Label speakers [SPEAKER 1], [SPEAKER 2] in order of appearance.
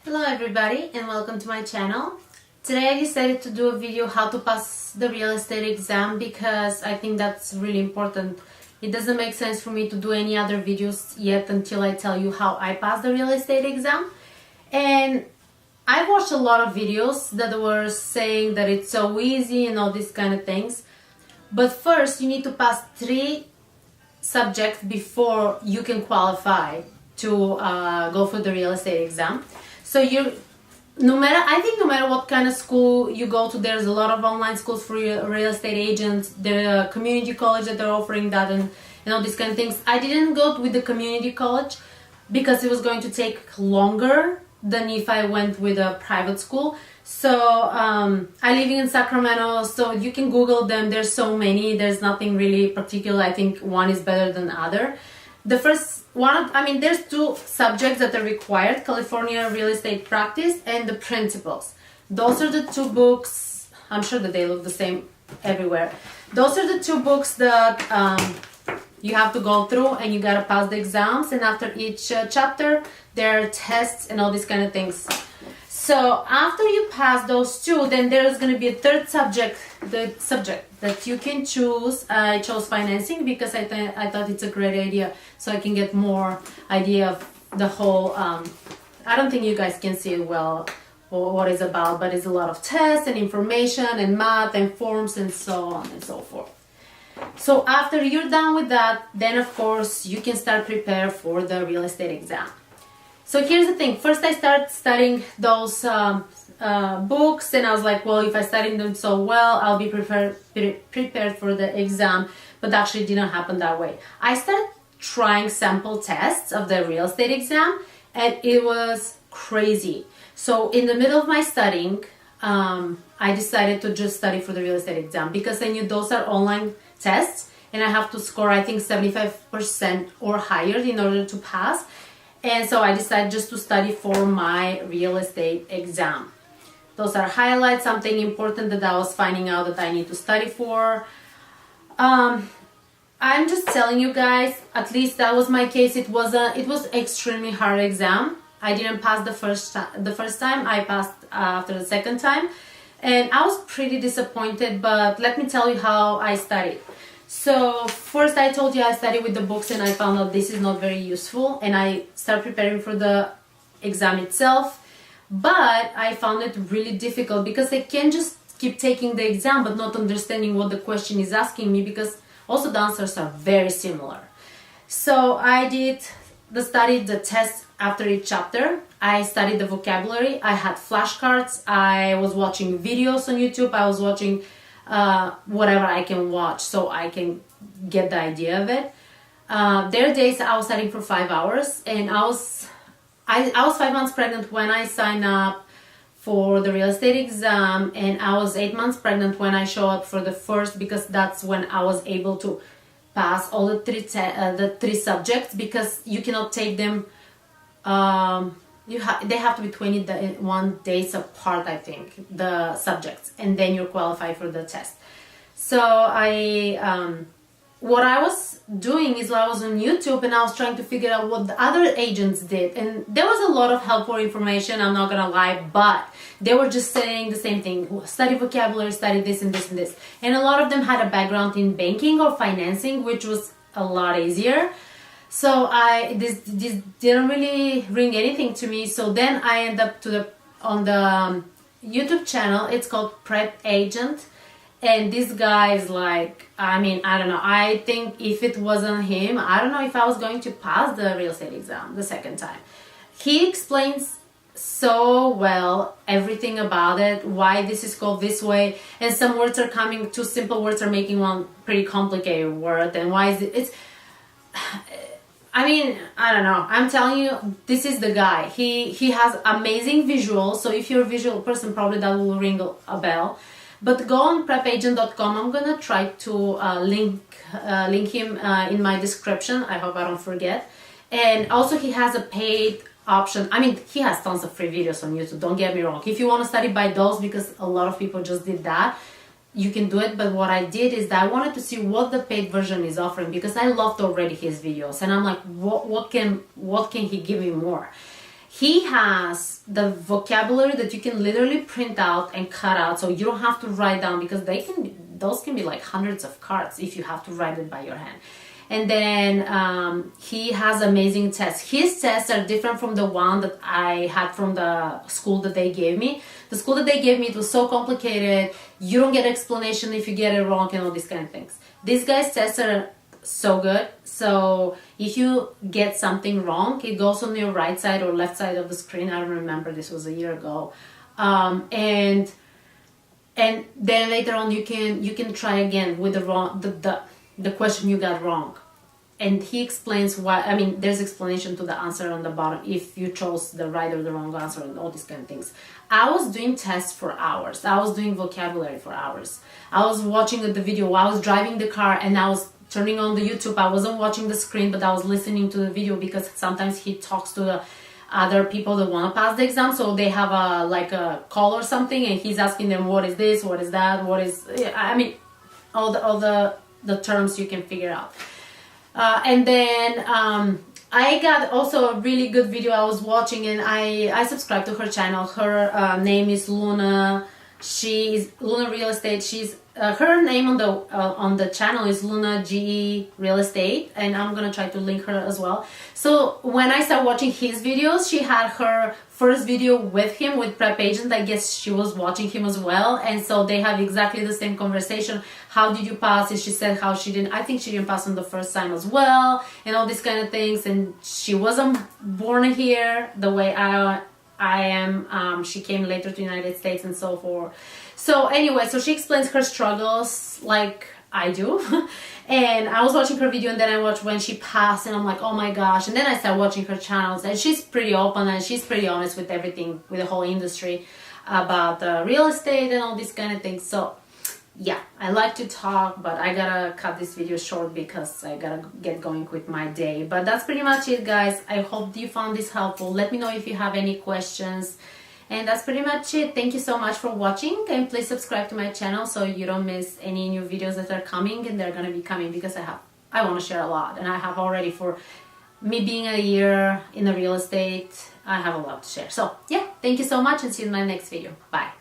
[SPEAKER 1] Hello everybody and welcome to my channel. Today I decided to do a video how to pass the real estate exam because I think that's really important. It doesn't make sense for me to do any other videos yet until I tell you how I passed the real estate exam. And I watched a lot of videos that were saying that it's so easy and all these kind of things. But first you need to pass 3 subjects before you can qualify to go for the real estate exam. So no matter what kind of school you go to, there's a lot of online schools for real estate agents, the community college that they're offering that and all these kind of things. I didn't go with the community college because it was going to take longer than if I went with a private school. So I live in Sacramento, so you can Google them. There's so many. There's nothing really particular. I think one is better than the other. The first one, there's 2 subjects that are required: California Real Estate Practice and the Principles. Those are the 2 books. I'm sure that they look the same everywhere. Those are the 2 books that you have to go through, and you gotta pass the exams. And after each chapter, there are tests and all these kind of things. So after you pass those 2, then there's going to be a 3rd subject, the subject that you can choose. I chose financing because I thought it's a great idea, so I can get more idea of the whole. I don't think you guys can see it well or what it's about, but it's a lot of tests and information and math and forms and so on and so forth. So after you're done with that, then of course you can start prepare for the real estate exam. So here's the thing. First I started studying those books, and I was like, well, if I studied them so well, I'll be prepared for the exam. But actually it didn't happen that way. I started trying sample tests of the real estate exam, and it was crazy. So in the middle of my studying, I decided to just study for the real estate exam because I knew those are online tests, and I have to score, I think, 75% or higher in order to pass. And so I decided just to study for my real estate exam. Those are highlights, something important that I was finding out that I need to study for. I'm just telling you guys, at least that was my case. It was extremely hard exam. I didn't pass the first time. I passed after the second time, and I was pretty disappointed. But let me tell you how I studied. So first I told you I studied with the books, and I found out this is not very useful, and I started preparing for the exam itself. But I found it really difficult because I can't just keep taking the exam but not understanding what the question is asking me, because also the answers are very similar. So I did the test after each chapter. I studied the vocabulary. I had flashcards. I was watching videos on YouTube. I was watching whatever I can watch so I can get the idea of it. There are days I was studying for 5 hours, and I was 5 months pregnant when I signed up for the real estate exam, and I was 8 months pregnant when I showed up for the first, because that's when I was able to pass all the 3 subjects, because you cannot take them. They have to be 21 days apart, I think, the subjects, and then you're qualified for the test. So what I was doing is I was on YouTube, and I was trying to figure out what the other agents did, and there was a lot of helpful information, I'm not gonna lie, but they were just saying the same thing: study vocabulary, study this and this and this, and a lot of them had a background in banking or financing, which was a lot easier. So this didn't really ring anything to me. So then I end up on the YouTube channel. It's called Prep Agent, and this guy is like, I don't know. I think if it wasn't him, I don't know if I was going to pass the real estate exam the second time. He explains so well everything about it, why this is called this way, and some words are coming, 2 simple words are making one pretty complicated word, and why is it? I don't know. I'm telling you, this is the guy. He has amazing visuals. So if you're a visual person, probably that will ring a bell. But go on prepagent.com. I'm gonna try to link him in my description. I hope I don't forget. And also he has a paid option. He has tons of free videos on YouTube. Don't get me wrong. If you want to study by those, because a lot of people just did that, you can do it. But what I did is that I wanted to see what the paid version is offering, because I loved already his videos, and I'm like, what can he give me more? he has the vocabulary that you can literally print out and cut out, so you don't have to write down, because those can be like hundreds of cards if you have to write it by your hand. And then he has amazing tests. His tests are different from the one that I had from the school that they gave me. The school that they gave me, it was so complicated. You don't get explanation if you get it wrong and all these kind of things. These guys' tests are so good. So if you get something wrong, it goes on your right side or left side of the screen. I don't remember, this was a year ago. And then later on you can try again with the question you got wrong. And he explains why. I mean, there's explanation to the answer on the bottom if you chose the right or the wrong answer and all these kind of things. I was doing tests for hours. I was doing vocabulary for hours. I was watching the video while I was driving the car, and I was turning on the YouTube. I wasn't watching the screen, but I was listening to the video, because sometimes he talks to the other people that want to pass the exam, so they have a call or something, and he's asking them, what is this, what is that, what is, I mean, all the terms you can figure out. And then I got also a really good video I was watching, and I subscribed to her channel. Her name is Luna. She is Luna Real Estate. She's her name on the channel is Luna GE Real Estate, and I'm gonna try to link her as well. So when I started watching his videos, she had her first video with him with Prep Agent. I guess she was watching him as well, and so they have exactly the same conversation. How did you pass? And she said how she didn't. I think she didn't pass on the first time as well, and all these kind of things. And she wasn't born here the way I am. She came later to the United States and so forth. So anyway, so she explains her struggles like I do. And I was watching her video, and then I watched when she passed, and I'm like, oh my gosh. And then I started watching her channels, and she's pretty open and she's pretty honest with everything, with the whole industry about real estate and all these kind of things. So yeah, I like to talk, but I gotta cut this video short because I gotta get going with my day. But that's pretty much it, guys. I hope you found this helpful. Let me know if you have any questions. And that's pretty much it. Thank you so much for watching, and please subscribe to my channel so you don't miss any new videos that are coming, and they're gonna be coming because I want to share a lot, and I have already, for me being a year in the real estate, I have a lot to share. So yeah, thank you so much, and see you in my next video. Bye.